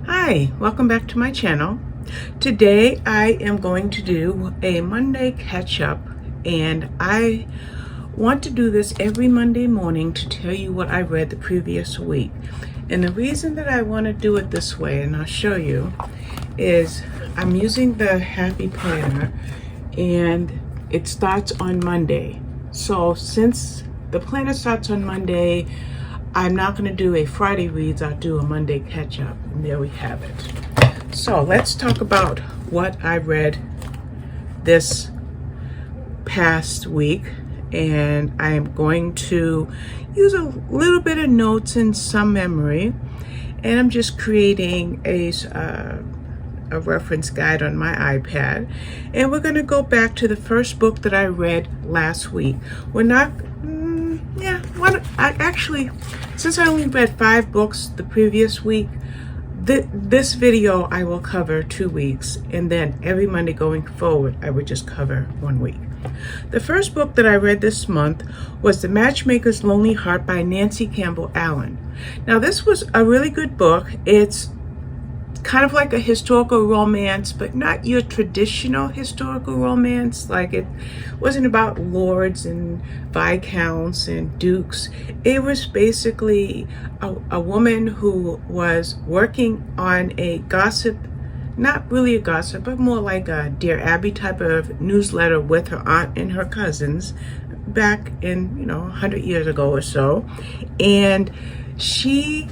Hi, welcome back to my channel. Today I am going to do a Monday catch-up, and I want to do this every Monday morning to tell you what I read the previous week. And the reason that I want to do it this way, and I'll show you, is I'm using the Happy Planner and it starts on Monday. So since the planner starts on Monday, I'm not going to do a Friday reads, I'll do a Monday catch-up, and there we have it. So let's talk about what I read this past week, and I am going to use a little bit of notes and some memory, and I'm just creating a reference guide on my iPad, and we're going to go back to the first book that I read last week. We're not since I only read 5 books the previous week, this video I will cover 2 weeks, and then every Monday going forward I would just cover 1 week. The first book that I read this month was The Matchmaker's Lonely Heart by Nancy Campbell Allen. Now this was a really good book. It's kind of like a historical romance, but not your traditional historical romance. Like, it wasn't about lords and viscounts and dukes. It was basically a woman who was working on a gossip, not really a gossip, but more like a Dear Abby type of newsletter with her aunt and her cousins back in, 100 years ago or so. And she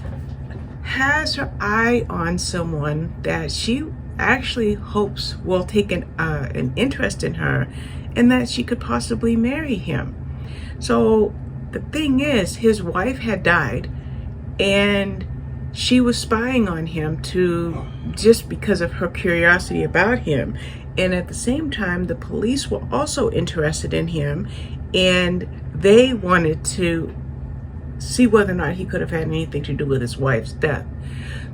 has her eye on someone that she actually hopes will take an interest in her, and that she could possibly marry him. So the thing is, his wife had died, and she was spying on him just because of her curiosity about him. And at the same time, the police were also interested in him, and they wanted to see whether or not he could have had anything to do with his wife's death.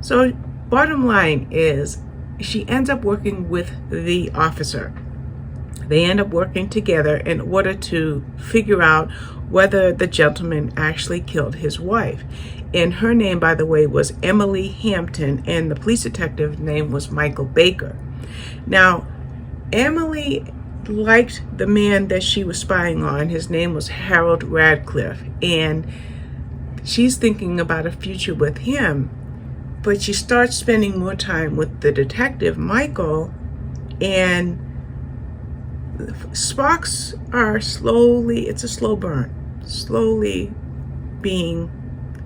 So bottom line is, she ends up working with the officer. They end up working together in order to figure out whether the gentleman actually killed his wife. And her name, by the way, was Emily Hampton, and the police detective's name was Michael Baker. Now, Emily liked the man that she was spying on. His name was Harold Radcliffe, and she's thinking about a future with him, but she starts spending more time with the detective, Michael, and sparks are it's a slow burn, slowly being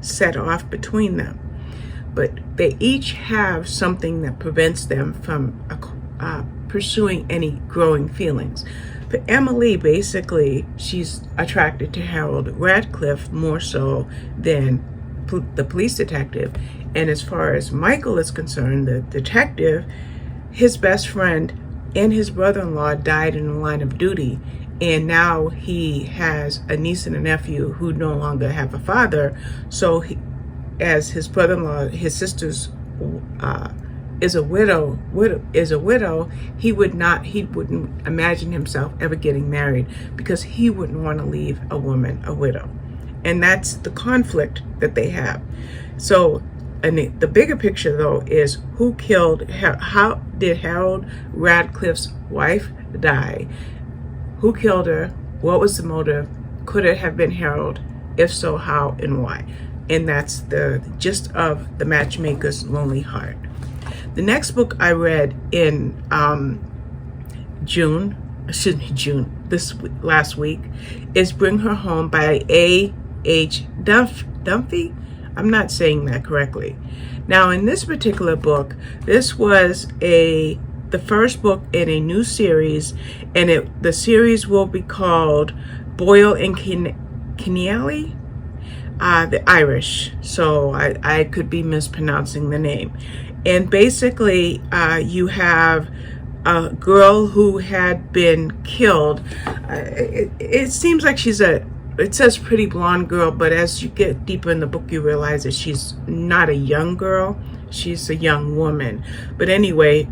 set off between them. But they each have something that prevents them from pursuing any growing feelings. But Emily, basically, she's attracted to Harold Radcliffe more so than the police detective. And as far as Michael is concerned, the detective, his best friend and his brother-in-law died in the line of duty, and now he has a niece and a nephew who no longer have a father. So as his brother-in-law, his sister's is a widow, he wouldn't imagine himself ever getting married, because he wouldn't want to leave a woman a widow. And that's the conflict that they have. So, and the bigger picture though is, how did Harold Radcliffe's wife die? Who killed her? What was the motive? Could it have been Harold? If so, how and why? And that's the gist of The Matchmaker's Lonely Heart. The next book I read in last week is Bring Her Home by A.H. Dunphy. I'm not saying that correctly. Now, in this particular book, this was the first book in a new series, and the series will be called Boyle and Keneally, the Irish. So I could be mispronouncing the name. And basically, you have a girl who had been killed. It seems like it says pretty blonde girl, but as you get deeper in the book, you realize that she's not a young girl. She's a young woman. But anyway,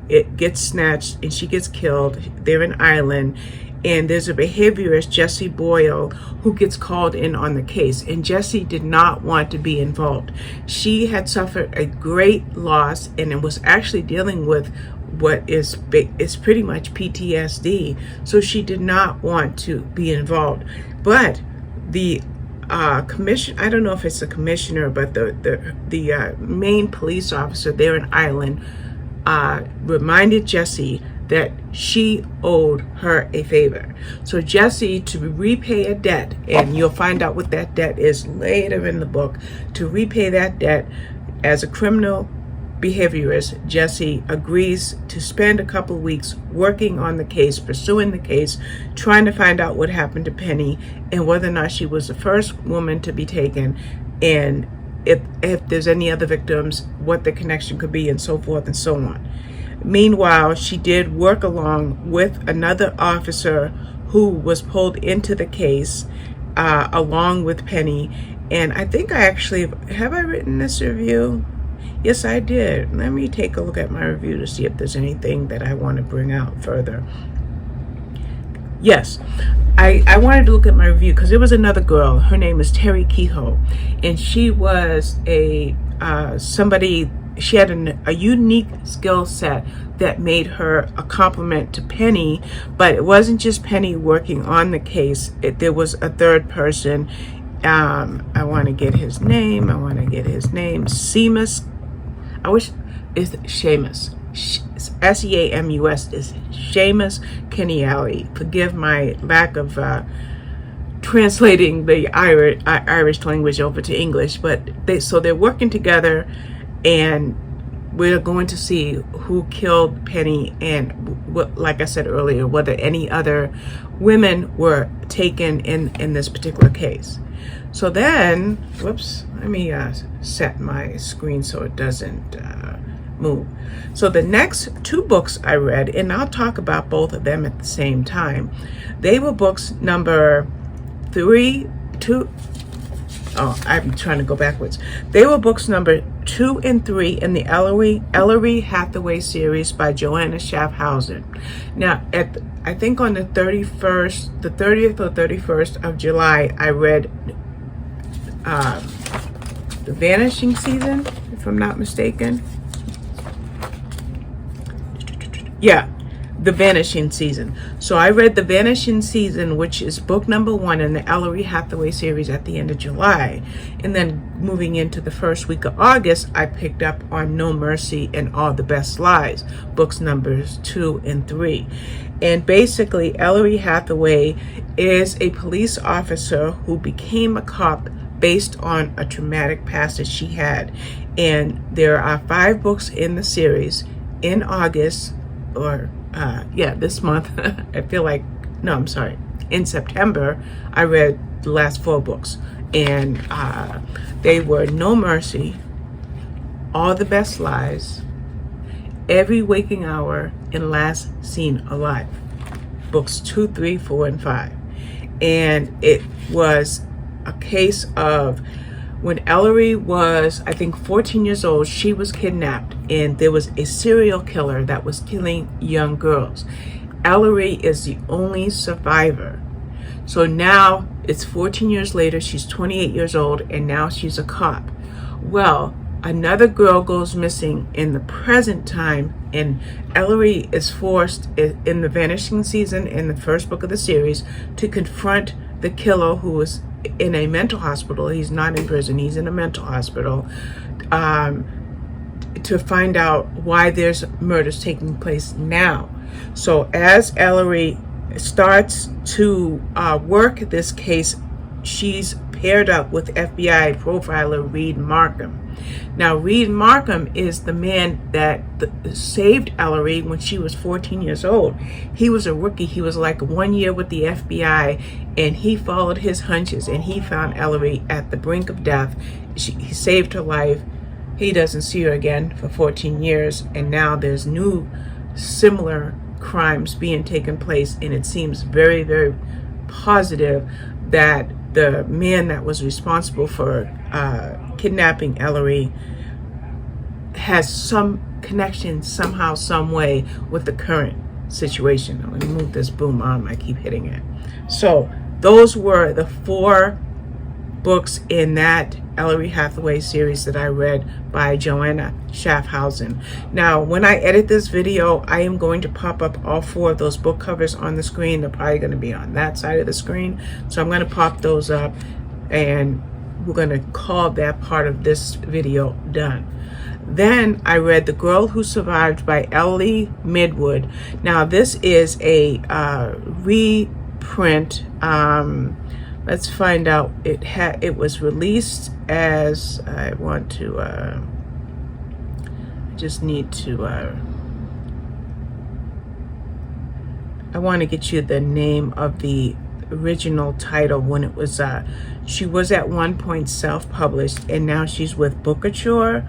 it gets snatched and she gets killed. They're in Ireland, and there's a behaviorist, Jesse Boyle, who gets called in on the case, and Jesse did not want to be involved. She had suffered a great loss and it was actually dealing with what is pretty much PTSD, so she did not want to be involved. But the commission, I don't know if it's a commissioner, but the main police officer there in Ireland reminded Jesse that she owed her a favor. So Jesse, to repay a debt, and you'll find out what that debt is later in the book, to repay that debt, as a criminal behaviorist, Jesse agrees to spend a couple of weeks working on the case, pursuing the case, trying to find out what happened to Penny and whether or not she was the first woman to be taken, and if there's any other victims, what the connection could be, and so forth and so on. Meanwhile, she did work along with another officer who was pulled into the case along with Penny. And I think I actually, have I written this review? Yes, I did. Let me take a look at my review to see if there's anything that I want to bring out further. Yes, I wanted to look at my review because there was another girl. Her name is Terry Kehoe, and she was somebody. She had a unique skill set that made her a compliment to Penny, but it wasn't just Penny working on the case. There was a third person. I want to get his name. Seamus. I wish it's Seamus. Seamus is Seamus Kennyally. Forgive my lack of translating the Irish language over to English, but they're working together, and we're going to see who killed Penny and, like I said earlier, whether any other women were taken in this particular case. So then, whoops, let me set my screen so it doesn't move. So the next two books I read, and I'll talk about both of them at the same time, they were books number I'm trying to go backwards. They were books number 2 and 3 in the Ellery Hathaway series by Joanna Schaffhausen. Now, I think on the 30th or 31st of July, I read the Vanishing season, if I'm not mistaken. Yeah, the Vanishing season. So I read the Vanishing season, which is book number 1 in the Ellery Hathaway series, at the end of July. And then moving into the first week of August, I picked up on No Mercy and All the Best Lies, books numbers 2 and 3. And basically, Ellery Hathaway is a police officer who became a cop based on a traumatic past that she had. And there are 5 books in the series. In August, or this month, I feel like, no, I'm sorry, in September, I read the last 4 books, and they were No Mercy, All the Best Lies, Every Waking Hour, and Last Seen Alive, books 2, 3, 4, and 5. And it was a case of when Ellery was, I think, 14 years old, she was kidnapped, and there was a serial killer that was killing young girls. Ellery is the only survivor. So now it's 14 years later, she's 28 years old, and now she's a cop. Well, another girl goes missing in the present time, and Ellery is forced in the Vanishing season, in the first book of the series, to confront the killer, who was in a mental hospital. He's not in prison, he's in a mental hospital, to find out why there's murders taking place now. So as Ellery starts to work this case, she's paired up with FBI profiler Reed Markham. Now, Reed Markham is the man that saved Ellery when she was 14 years old. He was a rookie. He was like 1 year with the FBI, and he followed his hunches, and he found Ellery at the brink of death. He saved her life. He doesn't see her again for 14 years, and now there's new similar crimes being taken place, and it seems very, very positive that the man that was responsible for kidnapping Ellery has some connection somehow, some way with the current situation. I'm going to move this boom arm. I keep hitting it. So those were the 4 books in that Ellery Hathaway series that I read by Joanna Schaffhausen. Now, when I edit this video, I am going to pop up all 4 of those book covers on the screen. They're probably going to be on that side of the screen. So I'm going to pop those up, and we're going to call that part of this video done. Then I read The Girl Who Survived by Ellie Midwood. Now, this is a reprint. Let's find out. It was released as, I want to, I just need to, I want to get you the name of the original title when it was, she was at one point self-published, and now she's with Bookouture,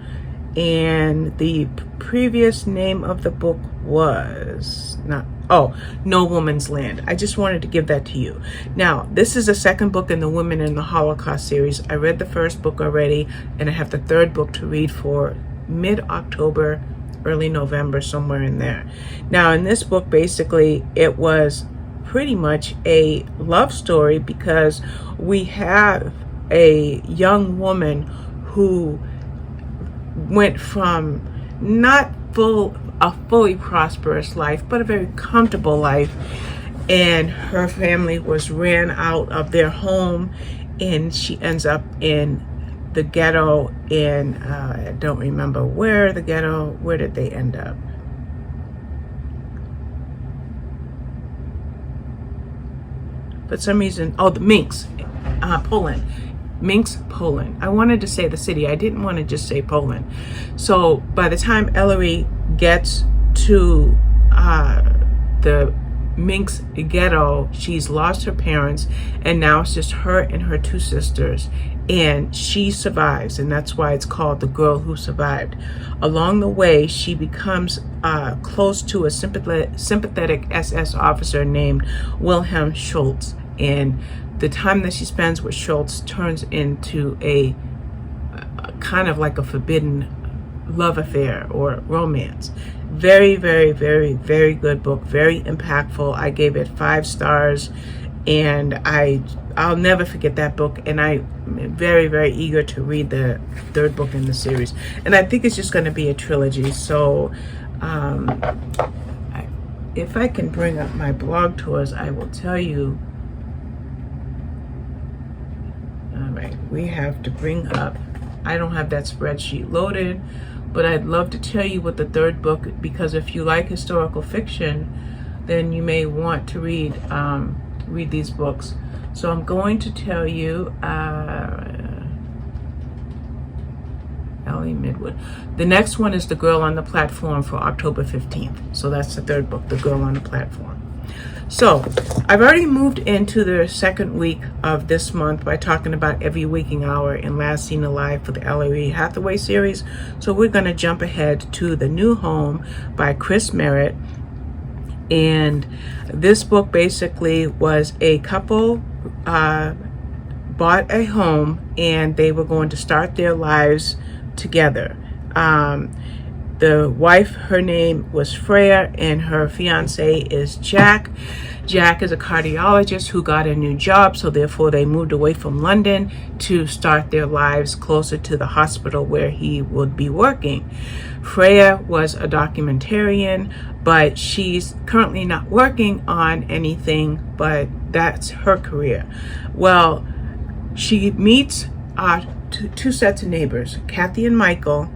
and the previous name of the book was No Woman's Land. I just wanted to give that to you. Now, this is the second book in the Women in the Holocaust series. I read the first book already, and I have the third book to read for mid-October, early November, somewhere in there. Now, in this book, basically, it was pretty much a love story, because we have a young woman who went from not a fully prosperous life, but a very comfortable life, and her family was ran out of their home, and she ends up in the ghetto in I don't remember where did they end up? For some reason, the Minsk, Poland. Minsk, Poland. I wanted to say the city. I didn't want to just say Poland. So by the time Ellery gets to the Minsk ghetto, she's lost her parents, and now it's just her and her 2 sisters, and she survives, and that's why it's called The Girl Who Survived. Along the way, she becomes close to a sympathetic SS officer named Wilhelm Schultz, and the time that she spends with Schultz turns into a kind of like a forbidden love affair or romance. Very, very, very, very good book. Very impactful. I gave it 5 stars, and I'll never forget that book. And I'm very, very eager to read the 3rd book in the series. And I think it's just going to be a trilogy. So if I can bring up my blog tours, I will tell you. All right, we have to bring up, I don't have that spreadsheet loaded, but I'd love to tell you what the 3rd book, because if you like historical fiction, then you may want to read these books. So I'm going to tell you, Ellie Midwood. The next one is The Girl on the Platform for October 15th. So that's the 3rd book, The Girl on the Platform. So I've already moved into the 2nd week of this month by talking about Every Waking Hour and Last Seen Alive for the Ellery Hathaway series. So we're going to jump ahead to The New Home by Chris Merritt. And this book basically was a couple bought a home, and they were going to start their lives together. The wife, her name was Freya, and her fiance is Jack. Jack is a cardiologist who got a new job, so therefore they moved away from London to start their lives closer to the hospital where he would be working. Freya was a documentarian, but she's currently not working on anything, but that's her career. Well, she meets two sets of neighbors, Kathy and Michael.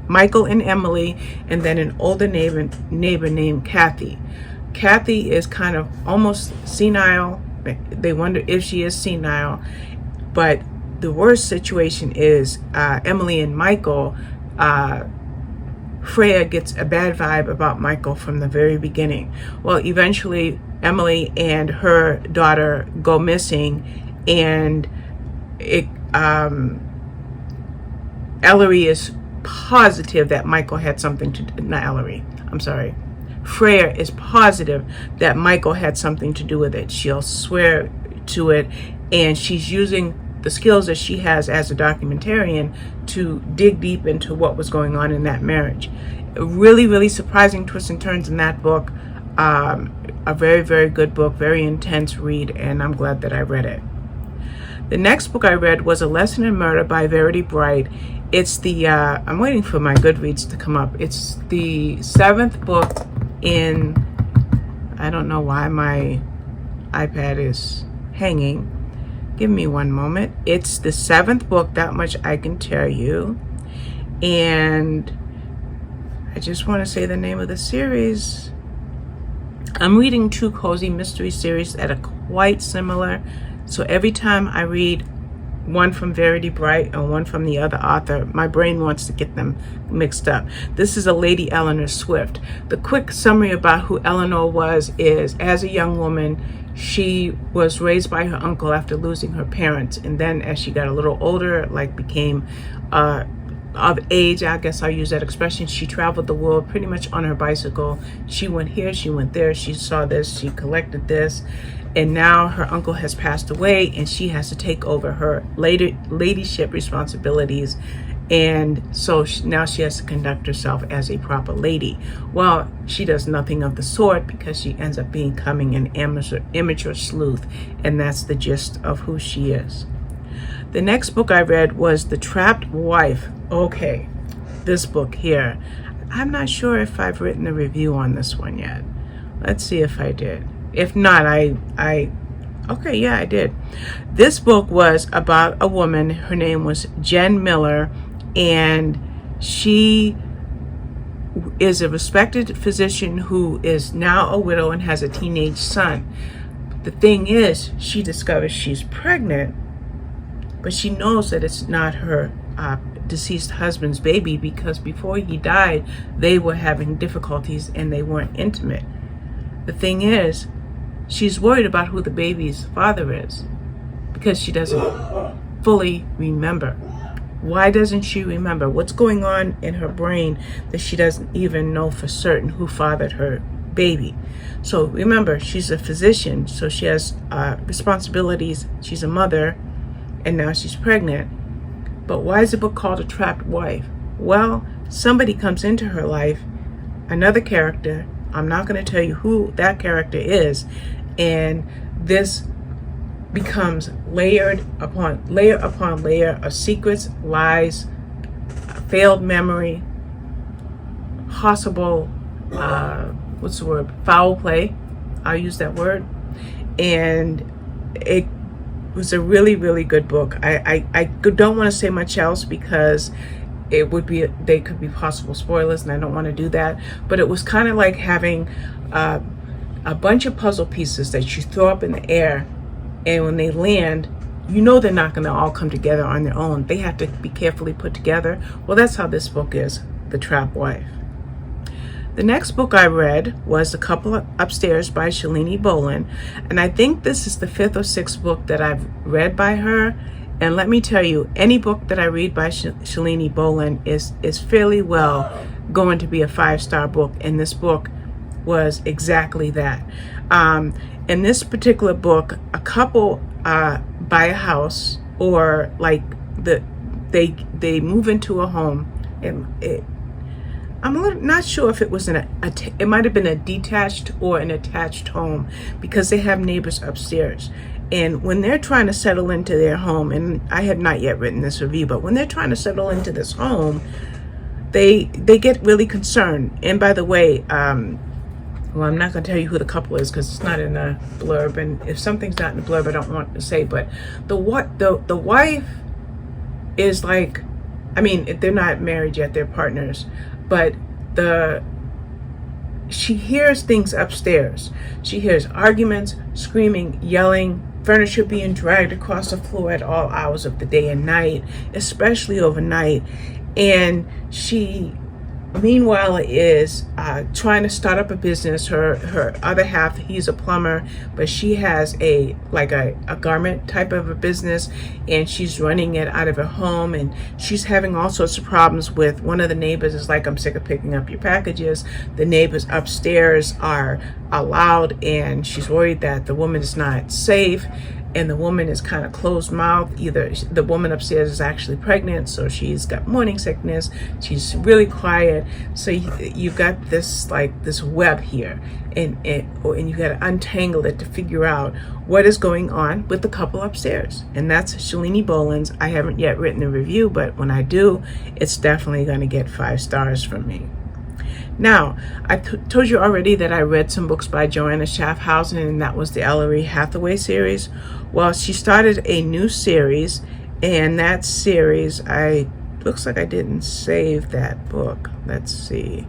Michael and Emily, and then an older neighbor named Kathy. Kathy is kind of almost senile. They wonder if she is senile, but the worst situation is Emily and Michael. Freya gets a bad vibe about Michael from the very beginning. Well, eventually Emily and her daughter go missing, and Ellery is positive that Michael had something to do. Not Ellery, I'm sorry. Freya is positive that Michael had something to do with it. She'll swear to it, and she's using the skills that she has as a documentarian to dig deep into what was going on in that marriage. Really, really surprising twists and turns in that book. A very, very good book, very intense read, and I'm glad that I read it. The next book I read was A Lesson in Murder by Verity Bright. It's the, I'm waiting for my Goodreads to come up. It's the 7th book in, I don't know why my iPad is hanging. Give me one moment. It's the 7th book, that much I can tell you. And I just want to say the name of the series. I'm reading 2 cozy mystery series that are quite similar. So every time I read one from Verity Bright and one from the other author, my brain wants to get them mixed up. This is a Lady Eleanor Swift. The quick summary about who Eleanor was is, as a young woman, she was raised by her uncle after losing her parents. And then as she got a little older, like became of age, I guess I'll use that expression, she traveled the world pretty much on her bicycle. She went here, she went there, she saw this, she collected this. And now her uncle has passed away and she has to take over her ladyship responsibilities. And so now she has to conduct herself as a proper lady. Well, she does nothing of the sort because she ends up becoming an amateur sleuth. And that's the gist of who she is. The next book I read was The Trapped Wife. Okay, this book here. I'm not sure if I've written a review on this one yet. Let's see if I did. If not, okay, yeah, I did. This book was about a woman. Her name was Jen Miller, and she is a respected physician who is now a widow and has a teenage son. The thing is, she discovers she's pregnant, but she knows that it's not her deceased husband's baby because before he died, they were having difficulties and they weren't intimate. The thing is, she's worried about who the baby's father is because she doesn't fully remember. Why doesn't she remember? What's going on in her brain that she doesn't even know for certain who fathered her baby? So remember, she's a physician, so she has responsibilities. She's a mother, and now she's pregnant. But why is the book called A Trapped Wife? Well, somebody comes into her life, another character. I'm not going to tell you who that character is. And this becomes layer upon layer of secrets, lies, failed memory, possible, foul play. I'll use that word. And it was a really, really good book. I don't want to say much else because they could be possible spoilers, and I don't want to do that. But it was kind of like having a bunch of puzzle pieces that you throw up in the air, and when they land, you know they're not going to all come together on their own. They have to be carefully put together. Well, that's how this book is, The Trapped Wife. The next book I read was The Couple Upstairs by Shalini Boland, and I think this is the 5th or 6th book that I've read by her. And let me tell you, any book that I read by Shalini Boland is fairly well going to be a 5-star book, and this book was exactly that. In this particular book, a couple buy a house, or like they move into a home. I'm not sure if it was it might have been a detached or an attached home, because they have neighbors upstairs. And when they're trying to settle into their home, and I have not yet written this review, but when they're trying to settle into this home, they get really concerned. And by the way, well, I'm not going to tell you who the couple is because it's not in a blurb. And if something's not in the blurb, I don't want to say. But the wife is like, I mean, they're not married yet; they're partners. But she hears things upstairs. She hears arguments, screaming, yelling, furniture being dragged across the floor at all hours of the day and night, especially overnight. And she, meanwhile, is trying to start up a business. Her other half, he's a plumber, but she has a garment type of a business, and she's running it out of her home. And she's having all sorts of problems with one of the neighbors. Is like, I'm sick of picking up your packages. The neighbors upstairs are loud, and she's worried that the woman is not safe. and the woman is kind of closed mouthed. Either the woman upstairs is actually pregnant, so she's got morning sickness, she's really quiet. So you've got this like this web here, and you got to untangle it to figure out what is going on with the couple upstairs. And that's Shalini Boland's. I haven't yet written a review, but when I do, it's definitely going to get 5 stars from me. Now, I told you already that I read some books by Joanna Schaffhausen, and that was the Ellery Hathaway series. Well, she started a new series, and that series, looks like I didn't save that book. Let's see.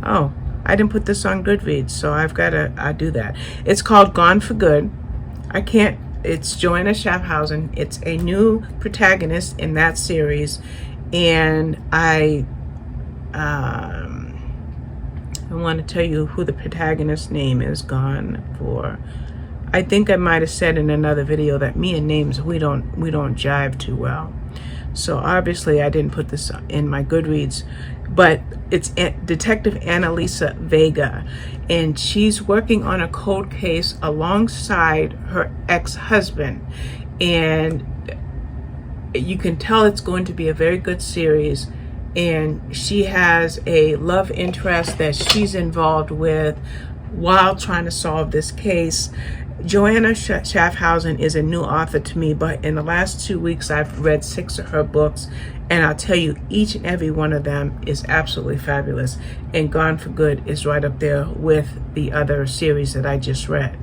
Oh, I didn't put this on Goodreads, so I've got to do that. It's called Gone for Good. It's Joanna Schaffhausen. It's a new protagonist in that series, and I want to tell you who the protagonist's name is. Gone for. I think I might have said in another video that me and names we don't jive too well. So obviously I didn't put this in my Goodreads, but it's Detective Annalisa Vega, and she's working on a cold case alongside her ex-husband, and you can tell it's going to be a very good series. And she has a love interest that she's involved with while trying to solve this case. Joanna Schaffhausen is a new author to me, but in the last 2 weeks I've read 6 of her books, and I'll tell you, each and every one of them is absolutely fabulous. And Gone for Good is right up there with the other series that I just read.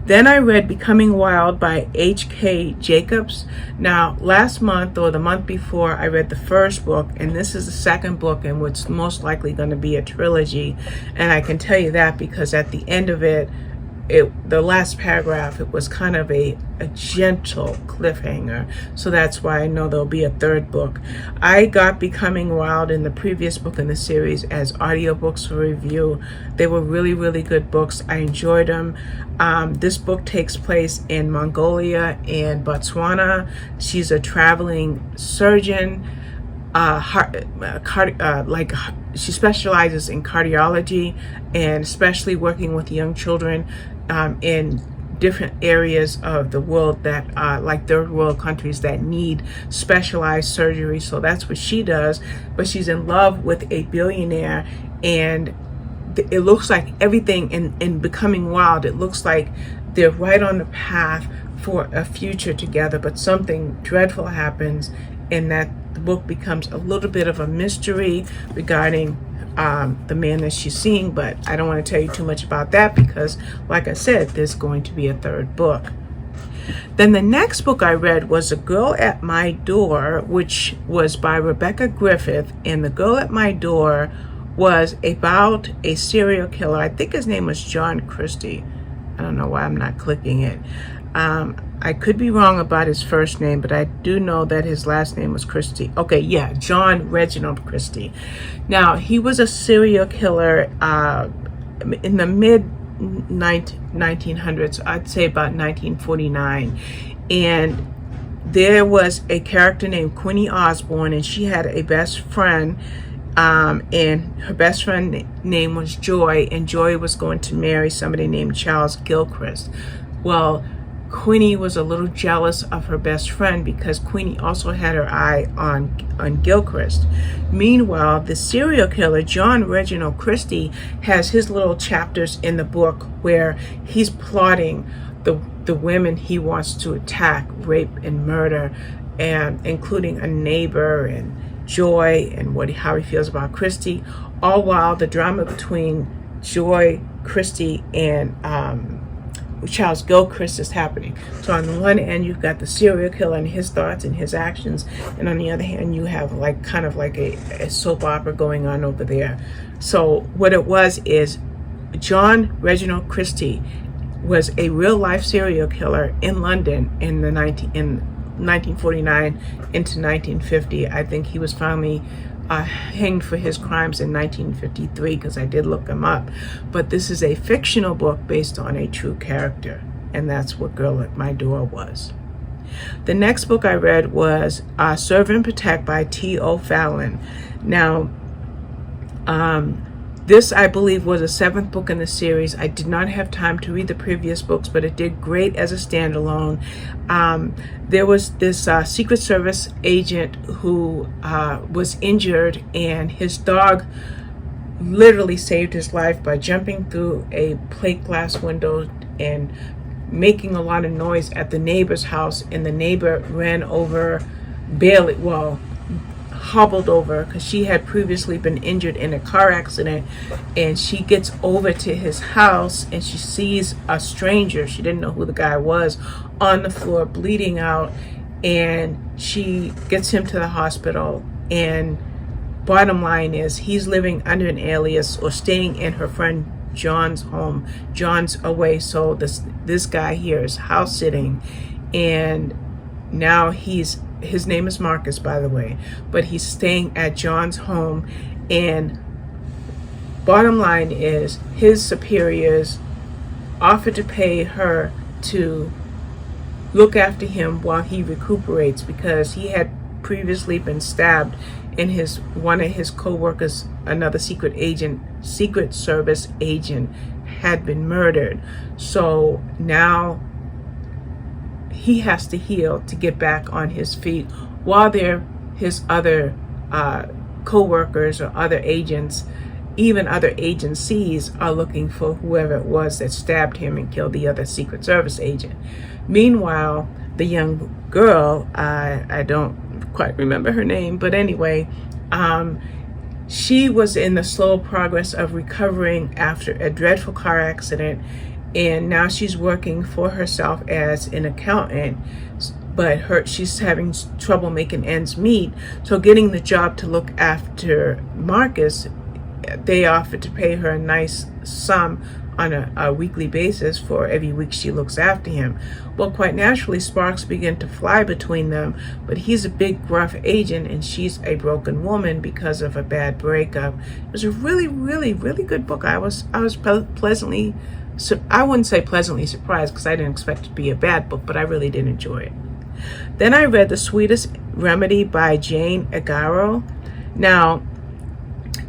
Then I read Becoming Wild by H.K. Jacobs. Now, last month or the month before, I read the first book, and this is the second book, and what's most likely going to be a trilogy. And I can tell you that because at the end of it, the last paragraph, it was kind of a gentle cliffhanger. So that's why I know there'll be a third book. I got Becoming Wild in the previous book in the series as audiobooks for review. They were really, really good books. I enjoyed them. This book takes place in Mongolia and Botswana. She's a traveling surgeon. She specializes in cardiology, and especially working with young children in different areas of the world that like third world countries that need specialized surgery. So that's what she does. But she's in love with a billionaire, and it looks like everything in Becoming Wild, it looks like they're right on the path for a future together, but something dreadful happens, and that the book becomes a little bit of a mystery regarding the man that she's seeing. But I don't want to tell you too much about that because, like I said, there's going to be a third book. Then the next book I read was A Girl at My Door, which was by Rebecca Griffith, and The Girl at My Door was about a serial killer. I think his name was John Christie. I don't know why I'm not clicking it. I could be wrong about his first name, but I do know that his last name was Christie. Okay, yeah, John Reginald Christie. Now, he was a serial killer in the mid-1900s, I'd say about 1949. And there was a character named Quinny Osborne, and she had a best friend, and her best friend name was Joy, and Joy was going to marry somebody named Charles Gilchrist. Well, Quinny was a little jealous of her best friend because Quinny also had her eye on Gilchrist. Meanwhile, the serial killer, John Reginald Christie, has his little chapters in the book where he's plotting the women he wants to attack, rape, and murder, and including a neighbor and Joy and how he feels about Christie, all while the drama between Joy, Christie, and Charles Gilchrist is happening. So on the one end, you've got the serial killer and his thoughts and his actions, and on the other hand, you have kind of like a soap opera going on over there. So what it was is John Reginald Christie was a real life serial killer in London in 1949 into 1950. I think he was finally hanged for his crimes in 1953 because I did look him up. But this is a fictional book based on a true character, and that's what Girl at My Door was. The next book I read was Serve and Protect by T.O. Fallon. Now, This, I believe, was the 7th book in the series. I did not have time to read the previous books, but it did great as a standalone. There was this Secret Service agent who was injured, and his dog literally saved his life by jumping through a plate glass window and making a lot of noise at the neighbor's house, and the neighbor ran over, barely, well, hobbled over, because she had previously been injured in a car accident, and she gets over to his house and she sees a stranger, she didn't know who the guy was, on the floor bleeding out, and she gets him to the hospital. And bottom line is, he's living under an alias or staying in her friend John's home. John's away, so this guy here is house sitting, and now his name is Marcus, by the way, but he's staying at John's home. And bottom line is, his superiors offered to pay her to look after him while he recuperates, because he had previously been stabbed, and one of his co-workers, another Secret Service agent, had been murdered. So now he has to heal to get back on his feet, while his other co-workers or other agents, even other agencies, are looking for whoever it was that stabbed him and killed the other Secret Service agent. Meanwhile, the young girl, I don't quite remember her name, but anyway, she was in the slow progress of recovering after a dreadful car accident, and now she's working for herself as an accountant, but she's having trouble making ends meet. So getting the job to look after Marcus, they offered to pay her a nice sum on a weekly basis for every week she looks after him. Well, quite naturally, sparks begin to fly between them, but he's a big, gruff agent, and she's a broken woman because of a bad breakup. It was a really, really, really good book. I was pleasantly, I wouldn't say pleasantly surprised, because I didn't expect it to be a bad book, but I really did enjoy it. Then I read The Sweetest Remedy by Jane Agaro. Now,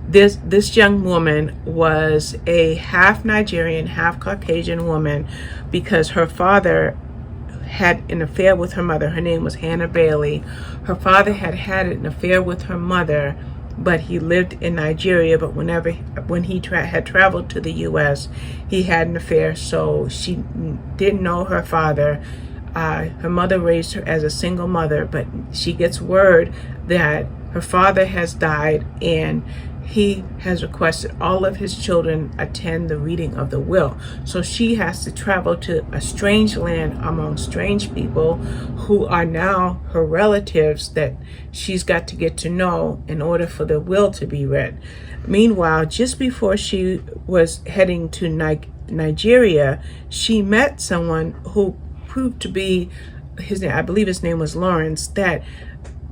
this young woman was a half Nigerian, half Caucasian woman, because her father had an affair with her mother. Her name was Hannah Bailey. Her father had an affair with her mother, but he lived in Nigeria. But when he had traveled to the U.S., he had an affair, so she didn't know her father. Her mother raised her as a single mother, but she gets word that her father has died, and he has requested all of his children attend the reading of the will. So she has to travel to a strange land among strange people who are now her relatives that she's got to get to know in order for the will to be read. Meanwhile, just before she was heading to Nigeria, she met someone who proved to be I believe his name was Lawrence, that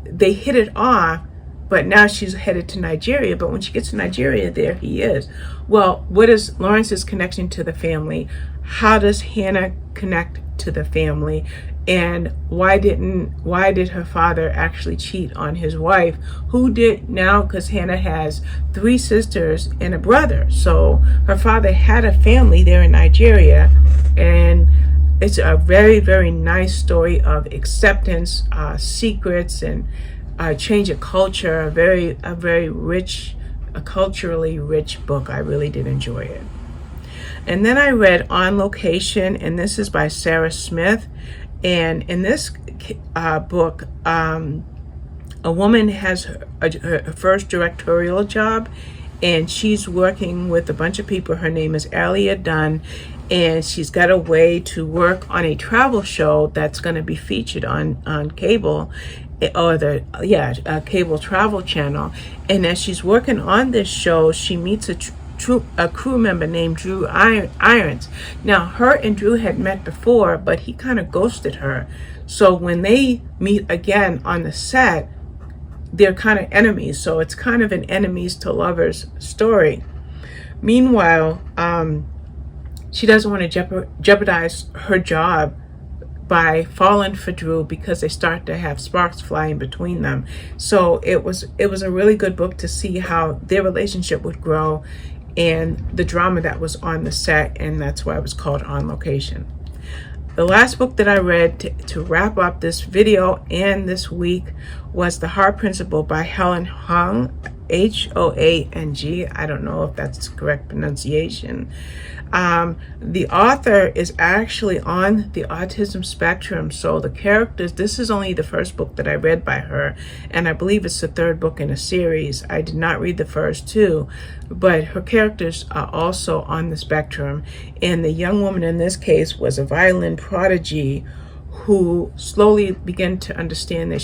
they hit it off. But now she's headed to Nigeria. But when she gets to Nigeria, there he is. Well, what is Lawrence's connection to the family? How does Hannah connect to the family? And why did her father actually cheat on his wife? Who did now? Because Hannah has 3 sisters and a brother. So her father had a family there in Nigeria. And it's a very, very nice story of acceptance, secrets, and change of culture. A very rich, a culturally rich book. I really did enjoy it. And then I read On Location, and this is by Sarah Smith. And in this book, a woman has her first directorial job, and she's working with a bunch of people. Her name is Alia Dunn, and she's got a way to work on a travel show that's going to be featured on cable, or cable travel channel. And as she's working on this show, she meets a crew member named Drew Irons. Now, her and Drew had met before, but he kind of ghosted her. So when they meet again on the set, they're kind of enemies. So it's kind of an enemies to lovers story. Meanwhile, she doesn't want to jeopardize her job by falling for Drew, because they start to have sparks flying between them. So it was a really good book to see how their relationship would grow. and the drama that was on the set, and that's why it was called On Location. The last book that I read to wrap up this video and this week was The Heart Principle by Helen Hoang, Hoang. I don't know if that's the correct pronunciation. The author is actually on the autism spectrum, so the characters, this is only the first book that I read by her, and I believe it's the third book in a series. I did not read the first two, but her characters are also on the spectrum, and the young woman in this case was a violin prodigy who slowly began to understand that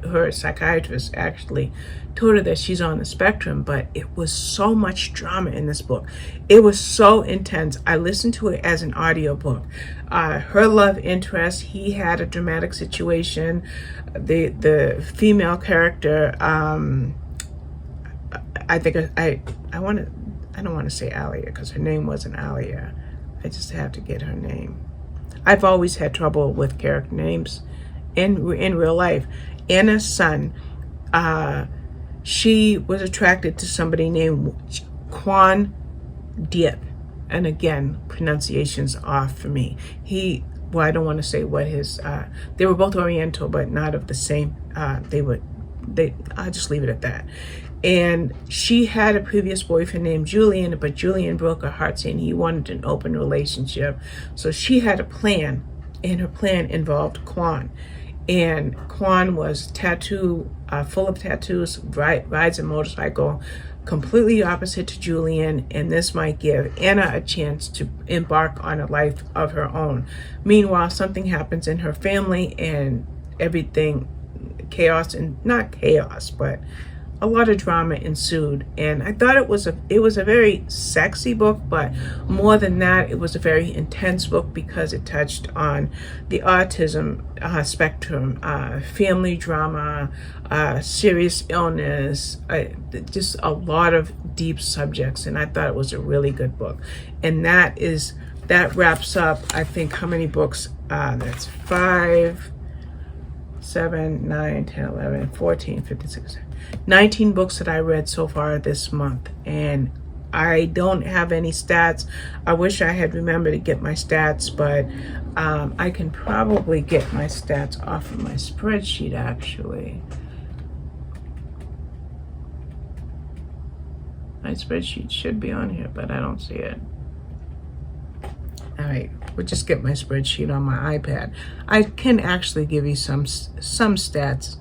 her psychiatrist actually told her that she's on the spectrum, but it was so much drama in this book. It was so intense. I listened to it as an audiobook. Her love interest, he had a dramatic situation. The female character, I don't want to say Alia because her name wasn't Alia. I just have to get her name. I've always had trouble with character names in real life. Anna's son, she was attracted to somebody named Quan Diep. And again, pronunciation's off for me. I don't want to say what his, they were both Oriental, but not of the same, I'll just leave it at that. And she had a previous boyfriend named Julian, but Julian broke her heart saying he wanted an open relationship. So she had a plan, and her plan involved Quan. And Quan was full of tattoos, rides a motorcycle, completely opposite to Julian, and this might give Anna a chance to embark on a life of her own. Meanwhile, something happens in her family, and everything, chaos, and not chaos, but a lot of drama ensued. And I thought it was a very sexy book, but more than that, it was a very intense book because it touched on the autism spectrum, family drama, serious illness, just a lot of deep subjects. And I thought it was a really good book. And that wraps up, I think, how many books? That's 5, 7, 9, 10, 11, 14, 15, 16, 19 books that I read so far this month, and I don't have any stats. I wish I had remembered to get my stats, but I can probably get my stats off of my spreadsheet actually. My spreadsheet should be on here, but I don't see it. All right, we'll just get my spreadsheet on my iPad. I can actually give you some stats.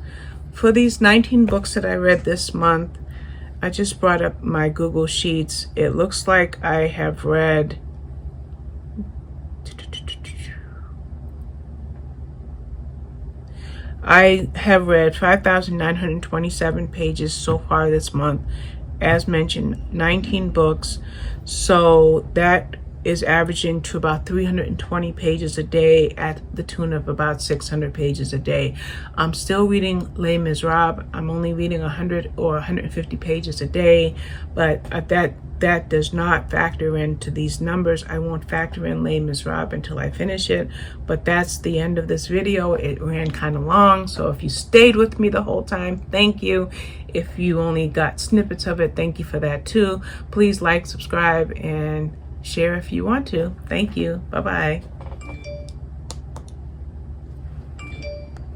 For these 19 books that I read this month, I just brought up my Google Sheets. It looks like I have read I have read 5,927 pages so far this month. As mentioned, 19 books. So that is averaging to about 320 pages a day at the tune of about 600 pages a day. I'm still reading Les Miserables. I'm only reading 100 or 150 pages a day, but that does not factor into these numbers. I won't factor in Les Miserables until I finish it, but that's the end of this video. It ran kind of long, so if you stayed with me the whole time, thank you. If you only got snippets of it, thank you for that too. Please like, subscribe, and share if you want to. Thank you. Bye-bye.